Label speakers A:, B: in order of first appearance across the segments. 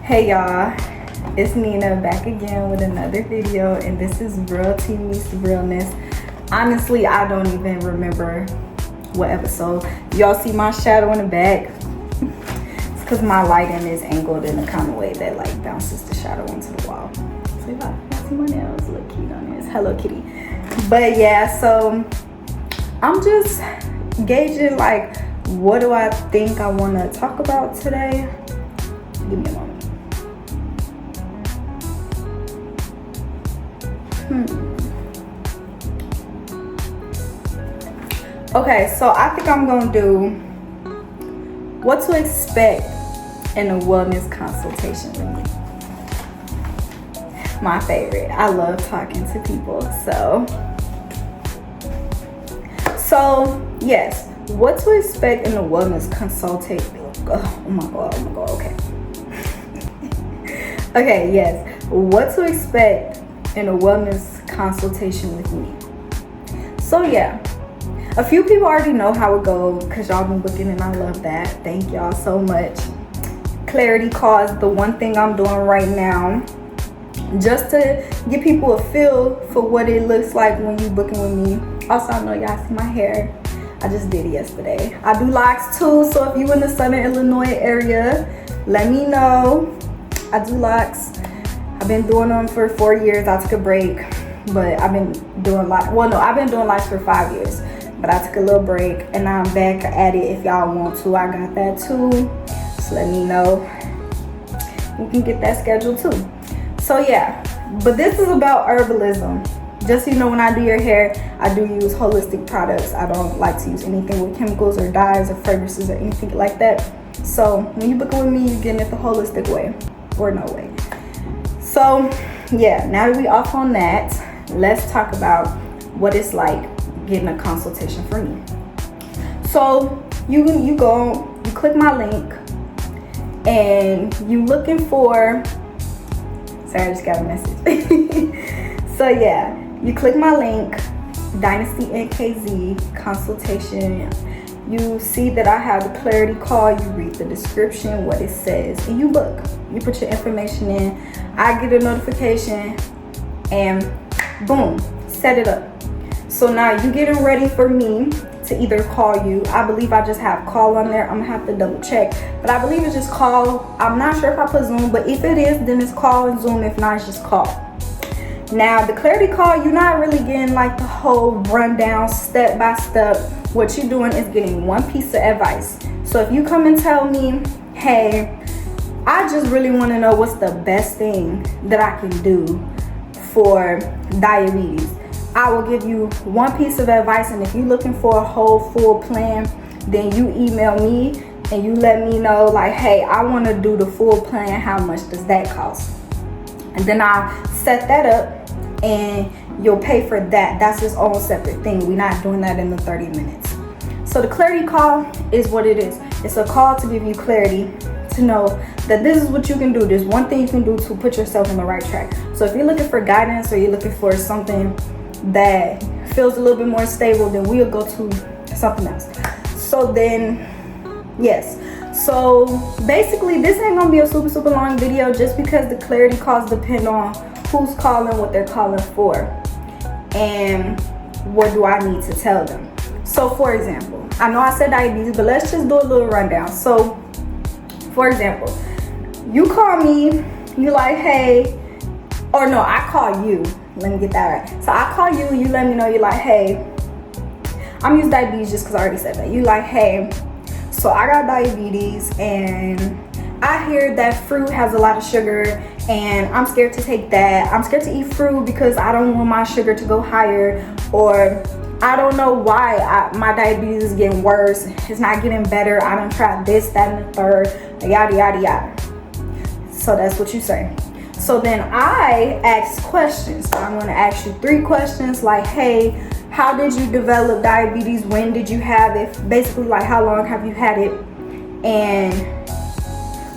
A: Hey y'all, it's Neena back again with another video, and this is Real Tea Meets Realness. Honestly, I don't even remember what episode. Y'all see my shadow in the back? It's because my lighting is angled in a kind of way that like bounces the shadow onto the wall. So y'all see my nails look cute on this. Hello Kitty. But yeah, so I'm just gauging like what do I think I want to talk about today. Give me a moment. Okay, so I think I'm gonna do what to expect in a wellness consultation with me. My favorite. I love talking to people. So yes, what to expect in a wellness consultation. Oh my god, okay. Okay, yes. What to expect in a wellness consultation with me. So yeah, a few people already know how it goes because y'all been booking and I love that. Thank y'all so much. Clarity call is the one thing I'm doing right now, just to give people a feel for what it looks like when you booking with me. Also, I know y'all see my hair. I just did it yesterday. I do locks too, so if you in the Southern Illinois area, let me know. I do locks. I've been doing them for 4 years. I took a break, but I've been doing locks. Well, no, I've been doing locks for 5 years, but I took a little break and now I'm back at it. If y'all want to, I got that too. So let me know. You can get that scheduled too. So yeah, but this is about herbalism. Just so you know, when I do your hair, I do use holistic products. I don't like to use anything with chemicals or dyes or fragrances or anything like that. So when you book with me, you're getting it the holistic way or no way. So yeah, now that we off on that, let's talk about what it's like getting a consultation from me. So you click my link and you looking for, sorry, I just got a message. So yeah, you click my link, Dynasty NKZ consultation. You see that I have the clarity call, you read the description, what it says, and you book. You put your information in, I get a notification, and boom, set it up. So now you getting ready for me to either call you. I believe I just have call on there. I'm gonna have to double check, but I believe it's just call. I'm not sure if I put Zoom, but if it is, then it's call and Zoom. If not, it's just call. Now the clarity call, you're not really getting like the whole rundown step by step. What you're doing is getting one piece of advice. So if you come and tell me, hey, I just really want to know what's the best thing that I can do for diabetes, I will give you one piece of advice. And if you're looking for a whole full plan, then you email me and you let me know like, hey, I want to do the full plan. How much does that cost? And then I'll set that up and you'll pay for that. That's its own separate thing. We're not doing that in the 30 minutes. So the clarity call is what it is. It's a call to give you clarity, to know that this is what you can do. There's one thing you can do to put yourself on the right track. So if you're looking for guidance or you're looking for something that feels a little bit more stable, then we'll go to something else. So then, yes. So basically, this ain't gonna be a super long video just because the clarity calls depend on who's calling, what they're calling for, and what do I need to tell them. So for example, I know I said diabetes, but let's just do a little rundown. So for example, you call me, you like, hey, or no, I call you. Let me get that right. So I call you, you let me know, you're like, hey, I'm using diabetes just because I already said that. You like, hey, so I got diabetes and I hear that fruit has a lot of sugar and I'm scared to take that. I'm scared to eat fruit because I don't want my sugar to go higher, or I don't know why my diabetes is getting worse. It's not getting better. I done tried this, that, and the third, yada, yada, yada. So that's what you say. So then I ask questions. So I'm going to ask you 3 questions like, hey, how did you develop diabetes? When did you have it? Basically, like, how long have you had it? And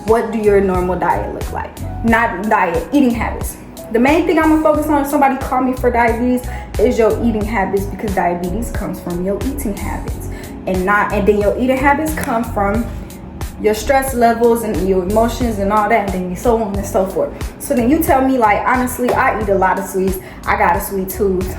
A: what do your normal diet look like? Not diet, eating habits. The main thing I'm gonna focus on if somebody call me for diabetes is your eating habits, because diabetes comes from your eating habits, and then your eating habits come from your stress levels and your emotions and all that, and then so on and so forth. So then you tell me, like, honestly, I eat a lot of sweets. I got a sweet tooth.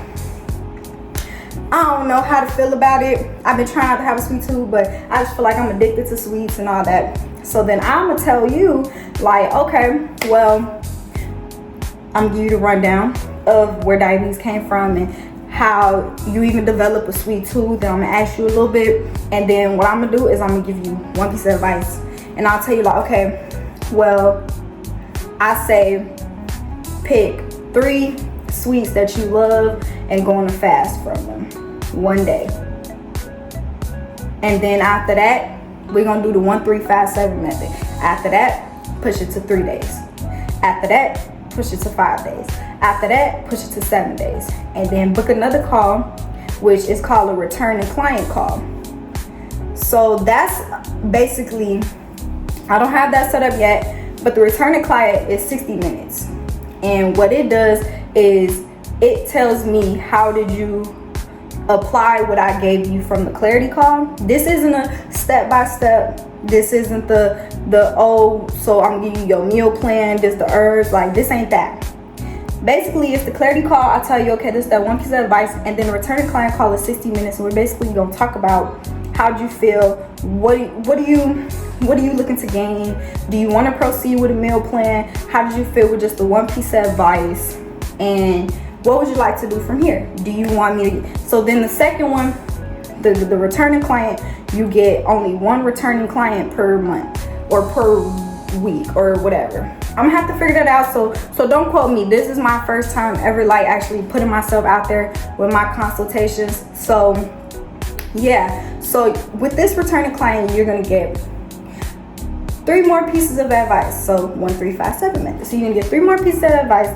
A: I don't know how to feel about it. I've been trying not to have a sweet tooth, but I just feel like I'm addicted to sweets and all that. So then I'm gonna tell you, like, okay, well, I'm gonna give you the rundown of where diabetes came from and how you even develop a sweet tooth. Then I'm gonna ask you a little bit, and then what I'm gonna do is I'm gonna give you one piece of advice, and I'll tell you, like, okay, well, I say pick 3 sweets that you love and go on a fast from them one day, and then after that we're gonna do the 1-3-5-7 method. After that, push it to 3 days. After that, push it to 5 days. After that, push it to 7 days. And then book another call, which is called a returning client call. So that's basically, I don't have that set up yet, but the returning client is 60 minutes. And what it does is it tells me, how did you apply what I gave you from the clarity call? This isn't a step-by-step. This isn't the so I'm giving you your meal plan, this the herbs, like, this ain't that. Basically, it's the clarity call. I tell you, okay, this is that one piece of advice, and then the returning client call is 60 minutes, and we're basically gonna talk about how do you feel, what are you looking to gain, do you want to proceed with a meal plan, how did you feel with just the one piece of advice, and what would you like to do from here? Do you want me to? So then the second one, the returning client, you get only 1 returning client per month or per week or whatever. I'm gonna have to figure that out, so don't quote me. This is my first time ever, like, actually putting myself out there with my consultations. So yeah, so with this returning client, you're gonna get 3 more pieces of advice. So 1-3-5-7 method. So you're gonna get 3 more pieces of advice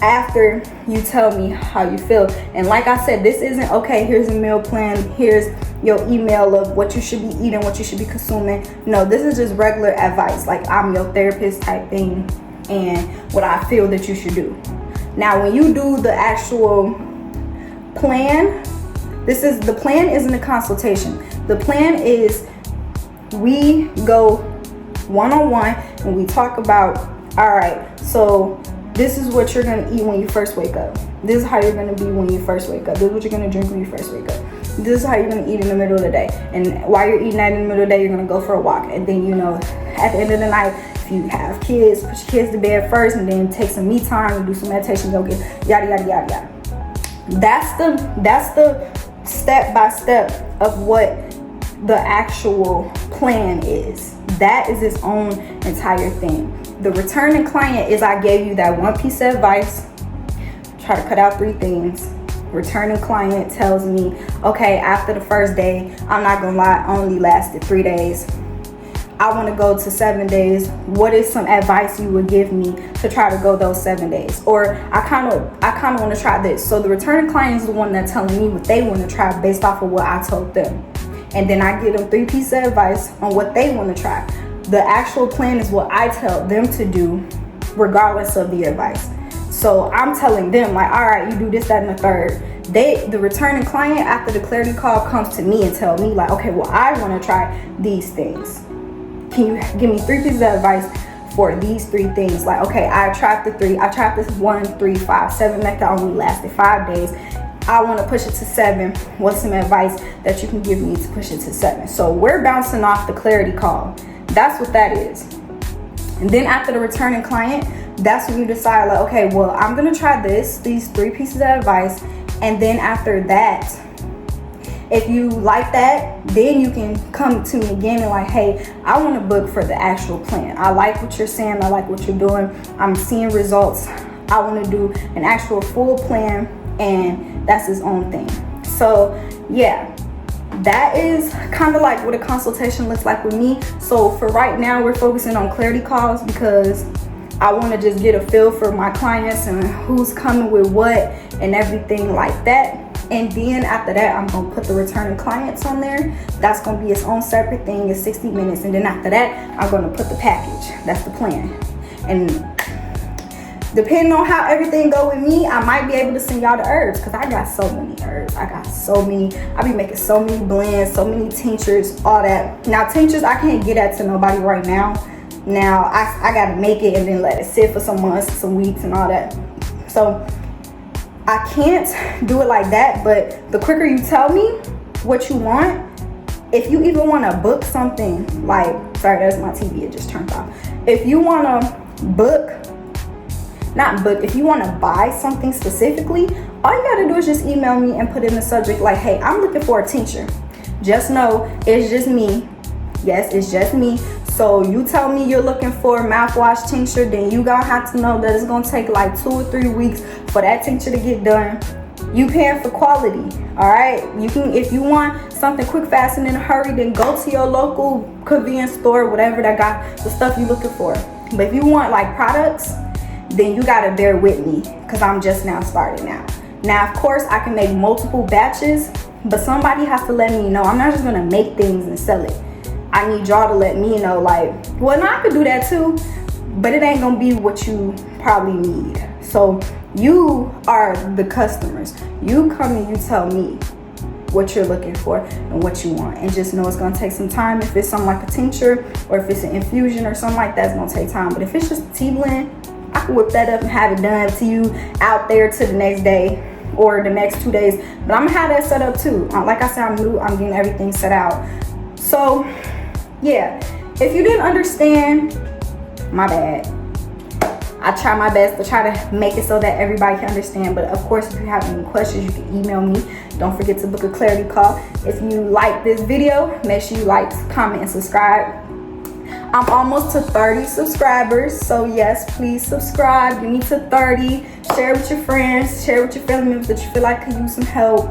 A: after you tell me how you feel. And like I said, this isn't, okay, here's a meal plan, here's your email of what you should be eating, what you should be consuming. No, this is just regular advice, like I'm your therapist type thing, and what I feel that you should do. Now, when you do the actual plan, the plan isn't a consultation. The plan is we go one-on-one and we talk about, all right, so this is what you're gonna eat when you first wake up. This is how you're gonna be when you first wake up. This is what you're gonna drink when you first wake up. This is how you're gonna eat in the middle of the day. And while you're eating that in the middle of the day, you're gonna go for a walk. And then, you know, at the end of the night, if you have kids, put your kids to bed first, and then take some me time and do some meditation, go get yada yada yada yada. That's the step by step of what the actual plan is. That is its own entire thing. The returning client is, I gave you that one piece of advice, try to cut out 3 things. Returning client tells me, okay, after the first day, I'm not gonna lie, only lasted 3 days. I want to go to 7 days. What is some advice you would give me to try to go those 7 days? Or I kind of want to try this. So the returning client is the one that's telling me what they want to try based off of what I told them. And then I give them 3 pieces of advice on what they want to try. The actual plan is what I tell them to do regardless of the advice. So I'm telling them, like, all right, you do this, that, and the third. The returning client, after the clarity call, comes to me and tell me, like, okay, well, I want to try these things. Can you give me 3 pieces of advice for these 3 things? Like, okay, I tried the 3. I tried this 1-3-5-7 method, only lasted 5 days. I want to push it to 7. What's some advice that you can give me to push it to 7? So we're bouncing off the clarity call. That's what that is. And then after the returning client, that's when you decide, like, okay, well, I'm going to try these 3 pieces of advice. And then after that, if you like that, then you can come to me again and, like, hey, I want to book for the actual plan. I like what you're saying. I like what you're doing. I'm seeing results. I want to do an actual full plan, and that's his own thing. So yeah, that is kind of like what a consultation looks like with me. So for right now, we're focusing on clarity calls because I want to just get a feel for my clients and who's coming with what and everything like that. And then after that, I'm going to put the returning clients on there. That's going to be its own separate thing. It's 60 minutes. And then after that, I'm going to put the package. That's the plan. And depending on how everything go with me, I might be able to send y'all the herbs, because I got so many herbs. I be making so many blends, so many tinctures, all that. Now tinctures, I can't get that to nobody right now. Now I gotta make it and then let it sit for some months, some weeks and all that. So I can't do it like that, but the quicker you tell me what you want, if you even want to book something, like, sorry, that's my TV, it just turned off. If you want to if you want to buy something specifically, all you gotta do is just email me and put in the subject like, hey, I'm looking for a tincture. Just know it's just me. Yes, it's just me. So you tell me you're looking for mouthwash tincture, then you gonna have to know that it's gonna take like 2 or 3 weeks for that tincture to get done. You paying for quality, all right? You can, if you want something quick, fast, and in a hurry, then go to your local convenience store, whatever that got the stuff you're looking for. But if you want like products, then you gotta bear with me, because I'm just now starting out. Now, of course, I can make multiple batches, but somebody has to let me know. I'm not just gonna make things and sell it. I need y'all to let me know, like, well, no, I could do that too, but it ain't gonna be what you probably need. So you are the customers. You come and you tell me what you're looking for and what you want, and just know it's gonna take some time. If it's something like a tincture, or if it's an infusion or something like that, it's gonna take time. But if it's just a tea blend, I can whip that up and have it done to you out there to the next day or the next 2 days. But I'm gonna have that set up too. Like I said, I'm new, I'm getting everything set out. So yeah, if you didn't understand, my bad. I try my best to try to make it so that everybody can understand. But of course, if you have any questions, you can email me. Don't forget to book a clarity call. If you like this video, make sure you like, comment, and subscribe. I'm almost to 30 subscribers, so yes, please subscribe. Get me to 30. Share with your friends, share with your family members that you feel like could use some help.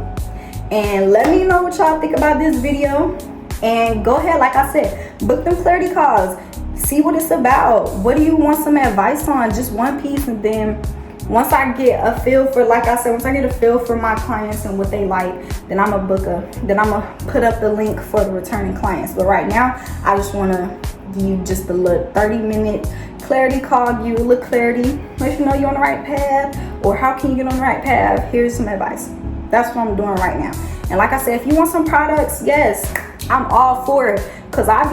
A: And let me know what y'all think about this video. And go ahead, like I said, book them clarity calls. See what it's about. What do you want some advice on? Just one piece, and then once I get a feel for, like I said, once I get a feel for my clients and what they like, then I'm gonna put up the link for the returning clients. But right now, I just wanna give you just a little 30-minute clarity call, give you a little clarity, let you know you're on the right path, or how can you get on the right path. Here's some advice. That's what I'm doing right now. And like I said, if you want some products, yes, I'm all for it, because I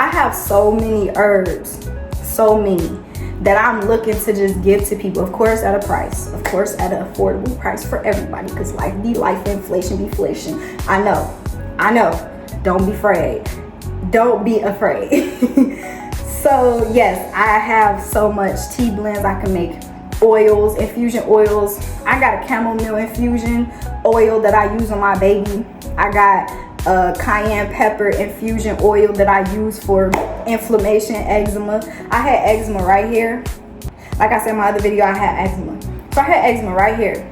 A: have so many herbs, so many, that I'm looking to just give to people. Of course, at a price, of course, at an affordable price for everybody, because life be life, inflation be inflation. I know. Don't be afraid. Don't be afraid. So yes, I have so much tea blends. I can make oils, infusion oils. I got a chamomile infusion oil that I use on my baby. I got a cayenne pepper infusion oil that I use for inflammation, eczema. I had eczema right here. Like I said in my other video, I had eczema. So I had eczema right here.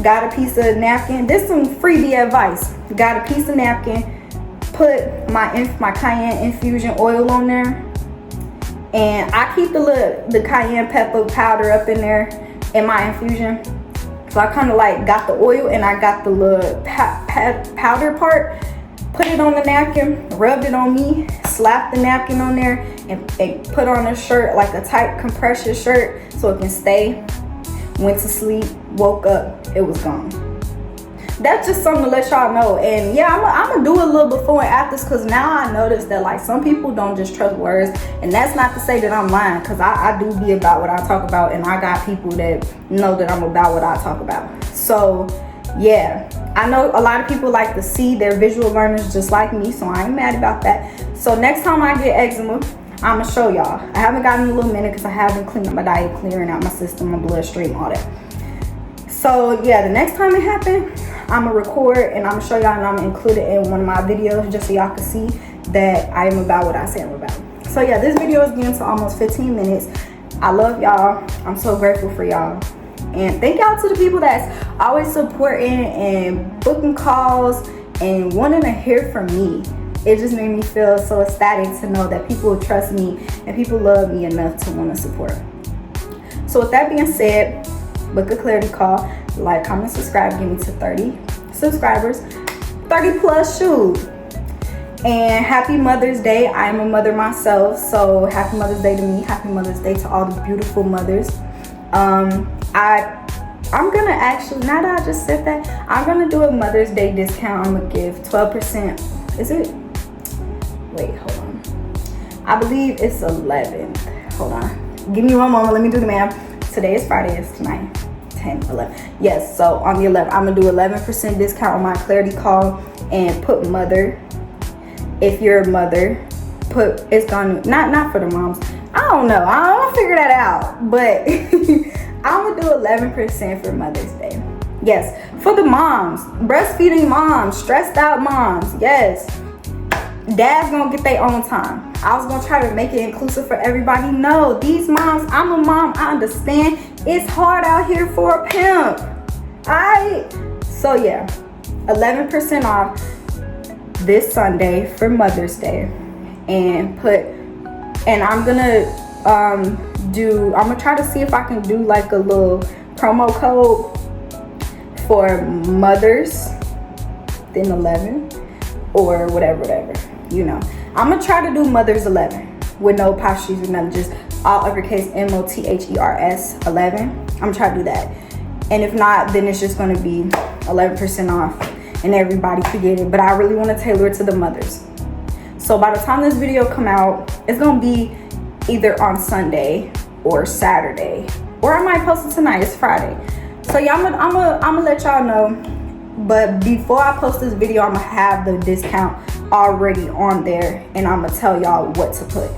A: Got a piece of napkin. This is some freebie advice. Got a piece of napkin. Put my cayenne infusion oil on there. And I keep the cayenne pepper powder up in there in my infusion. So I kind of like got the oil and I got the little powder part, put it on the napkin, rubbed it on me, slapped the napkin on there, and put on a shirt, like a tight compression shirt, so it can stay. Went to sleep, woke up, it was gone. That's just something to let y'all know. And yeah, I'm gonna do a little before and after, because now I notice that like some people don't just trust words. And that's not to say that I'm lying, because I do be about what I talk about, and I got people that know that I'm about what I talk about. So yeah, I know a lot of people like to see, their visual learners just like me, so I ain't mad about that. So next time I get eczema, I'm gonna show y'all. I haven't gotten a little minute because I haven't cleaned up my diet, clearing out my system, my bloodstream, all that. So yeah, the next time it happens, I'm gonna record and I'm gonna show y'all, and I'm gonna include it in one of my videos just so y'all can see that I am about what I say I'm about. So yeah, this video is getting to almost 15 minutes. I love y'all. I'm so grateful for y'all. And thank y'all to the people that's always supporting and booking calls and wanting to hear from me. It just made me feel so ecstatic to know that people trust me and people love me enough to want to support. So with that being said, book a clarity call, like, comment, subscribe, get me to 30 subscribers, 30 plus, shoot. And happy Mother's Day. I am a mother myself, so happy Mother's Day to me. Happy Mother's Day to all the beautiful mothers. I'm gonna actually, now that I just said that, I'm gonna do a Mother's Day discount. I'm gonna give 12%. Is it? Wait, hold on. I believe it's 11th. Hold on. Give me one moment. Let me do the math. Today is Friday. It's tonight. 10, 11. Yes, so on the 11th, I'm gonna do 11% discount on my Clarity Call and put mother. If you're a mother, put, it's gonna, not for the moms. I don't know. I'll figure that out. But I'm gonna do 11% for Mother's Day. Yes, for the moms, breastfeeding moms, stressed out moms. Yes, dad's gonna get their own time. I was gonna try to make it inclusive for everybody. No, these moms, I'm a mom, I understand. It's hard out here for a pimp. So yeah, 11% off this Sunday for Mother's Day. And I'm gonna try to see if I can do like a little promo code for mothers, then 11 or whatever, you know. I'm gonna try to do mothers 11 with no apostrophes and nothing, just all uppercase MOTHERS 11. I'm gonna try to do that. And if not, then it's just gonna be 11% off and everybody could get it. But I really want to tailor it to the mothers. So by the time this video come out, it's gonna be either on Sunday or Saturday, or I might post it tonight. It's Friday. So yeah, I'm gonna let y'all know. But before I post this video, I'm gonna have the discount already on there, and I'm gonna tell y'all what to put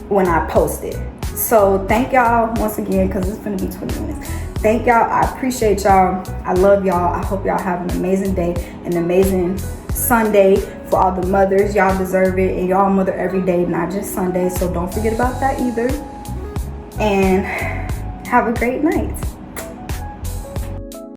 A: when I post it. So thank y'all once again, because it's gonna be 20 minutes. Thank y'all. I appreciate y'all. I love y'all. I hope y'all have an amazing day, an amazing Sunday. For all the mothers, y'all deserve it, and y'all mother every day, not just Sunday. So don't forget about that either. And have a great night.